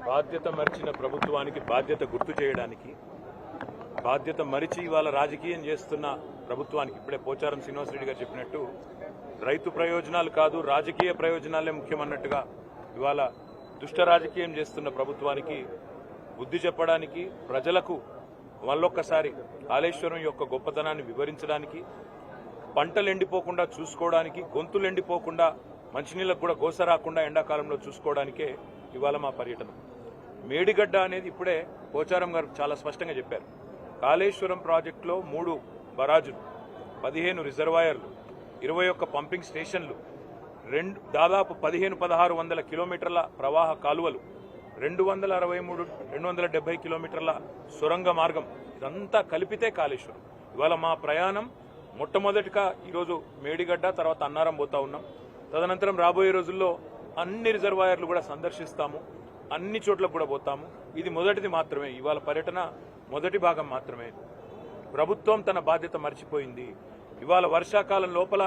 బాధ్యత మరిచిన ప్రభుత్వానికి బాధ్యత గుర్తు చేయడానికి, బాధ్యత మరిచి ఇవాళ రాజకీయం చేస్తున్న ప్రభుత్వానికి ఇప్పుడే పోచారం శ్రీనివాసరెడ్డి గారు చెప్పినట్టు రైతు ప్రయోజనాలు కాదు రాజకీయ ప్రయోజనాలే ముఖ్యమన్నట్టుగా ఇవాళ దుష్ట రాజకీయం చేస్తున్న ప్రభుత్వానికి బుద్ధి చెప్పడానికి, ప్రజలకు మళ్ళొక్కసారి కాళేశ్వరం యొక్క గొప్పతనాన్ని వివరించడానికి, పంటలు ఎండిపోకుండా చూసుకోవడానికి, గొంతులు ఎండిపోకుండా మంచినీళ్ళకు కూడా గోస రాకుండా ఎండాకాలంలో చూసుకోవడానికే ఇవాళ మా పర్యటన. మేడిగడ్డ అనేది ఇప్పుడే పోచారం గారు చాలా స్పష్టంగా చెప్పారు. కాళేశ్వరం ప్రాజెక్టులో 3 బరాజులు, 15 రిజర్వాయర్లు, 21 పంపింగ్ స్టేషన్లు, దాదాపు 1500-1600 కిలోమీటర్ల ప్రవాహ కాలువలు, 270 కిలోమీటర్ల సొరంగ మార్గం, ఇదంతా కలిపితే కాళేశ్వరం. ఇవాళ మా ప్రయాణం మొట్టమొదటిగా ఈరోజు మేడిగడ్డ, తర్వాత అన్నారం పోతా ఉన్నాం. తదనంతరం రాబోయే రోజుల్లో అన్ని రిజర్వాయర్లు కూడా సందర్శిస్తాము, అన్ని చోట్లకు కూడా పోతాము. ఇది మొదటిది మాత్రమే, ఇవాళ పర్యటన మొదటి భాగం మాత్రమే. ప్రభుత్వం తన బాధ్యత మర్చిపోయింది. ఇవాళ వర్షాకాలం లోపల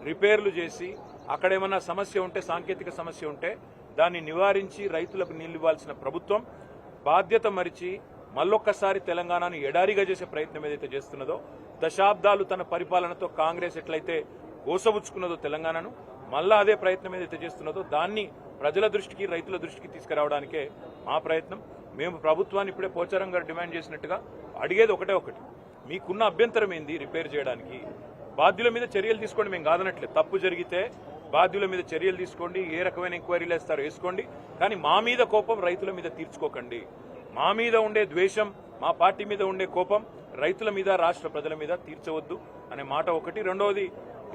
రిపేర్లు చేసి అక్కడేమన్నా సమస్య ఉంటే, సాంకేతిక సమస్య ఉంటే దాన్ని నివారించి రైతులకు నీళ్లు ఇవ్వాల్సిన ప్రభుత్వం బాధ్యత మరిచి మళ్ళొక్కసారి తెలంగాణను ఎడారిగా చేసే ప్రయత్నం ఏదైతే చేస్తున్నదో, దశాబ్దాలు తన పరిపాలనతో కాంగ్రెస్ ఎట్లయితే గోసబుచ్చుకున్నదో తెలంగాణను, మళ్ళా అదే ప్రయత్నం ఏదైతే చేస్తున్నదో దాన్ని ప్రజల దృష్టికి, రైతుల దృష్టికి తీసుకురావడానికే మా ప్రయత్నం. మేము ప్రభుత్వాన్ని ఇప్పుడే పోచారం గారు డిమాండ్ చేసినట్టుగా అడిగేది ఒకటి, మీకున్న అభ్యంతరం ఏంది రిపేర్ చేయడానికి? బాధ్యుల మీద చర్యలు తీసుకోండి, మేము కాదనట్లేదు. తప్పు జరిగితే బాధ్యుల మీద చర్యలు తీసుకోండి, ఏ రకమైన ఎంక్వైరీలు వేస్తారో వేసుకోండి, కానీ మా మీద కోపం రైతుల మీద తీర్చుకోకండి. మా మీద ఉండే ద్వేషం, మా పార్టీ మీద ఉండే కోపం రైతుల మీద, రాష్ట్ర ప్రజల మీద తీర్చవద్దు అనే మాట ఒకటి. రెండవది,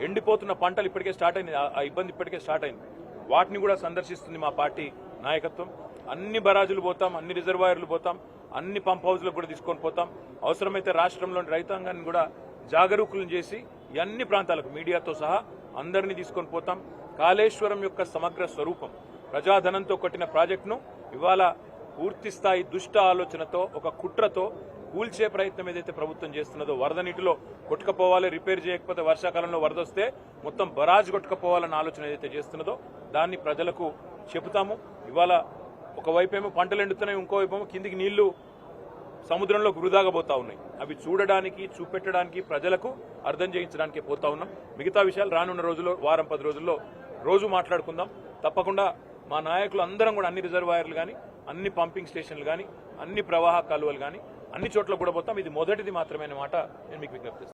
ఎండిపోతున్న పంటలు ఇప్పటికే స్టార్ట్ అయింది, ఆ ఇబ్బంది ఇప్పటికే స్టార్ట్ అయింది. వాటిని కూడా సందర్శిస్తుంది మా పార్టీ నాయకత్వం. అన్ని బరాజులు పోతాం, అన్ని రిజర్వాయర్లు పోతాం, అన్ని పంప్ హౌస్లకు కూడా తీసుకొని పోతాం. అవసరమైతే రాష్ట్రంలోని రైతాంగాన్ని కూడా జాగరూకులను చేసి అన్ని ప్రాంతాలకు మీడియాతో సహా అందరినీ తీసుకొని పోతాం. కాళేశ్వరం యొక్క సమగ్ర స్వరూపం, ప్రజాధనంతో కట్టిన ప్రాజెక్టును ఇవాళ పూర్తి స్థాయి దుష్ట ఆలోచనతో, ఒక కుట్రతో కూల్చే ప్రయత్నం ఏదైతే ప్రభుత్వం చేస్తున్నదో, వరద నీటిలో కొట్టుకపోవాలి, రిపేర్ చేయకపోతే వర్షాకాలంలో వరద వస్తే మొత్తం బరాజ్ కొట్టుకపోవాలన్న ఆలోచన ఏదైతే చేస్తున్నదో దాన్ని ప్రజలకు చెబుతాము. ఇవాళ ఒకవైపేమో పంటలు ఎండుతున్నాయి, ఇంకోవైపేమో కిందికి నీళ్లు సముద్రంలో వృధాగా పోతా ఉన్నాయి. అవి చూడడానికి, చూపెట్టడానికి, ప్రజలకు అర్థం చేయించడానికి పోతా ఉన్నాం. మిగతా విషయాలు రానున్న రోజుల్లో, వారం 10 రోజుల్లో రోజు మాట్లాడుకుందాం. తప్పకుండా మా నాయకులు అందరం కూడా అన్ని రిజర్వాయర్లు కానీ, అన్ని పంపింగ్ స్టేషన్లు కానీ, అన్ని ప్రవాహ కాలువలు కానీ అన్ని చోట్ల కూడా పోతాం. ఇది మొదటిది మాత్రమే అనే మాట నేను మీకు విజ్ఞప్తి చేస్తాను.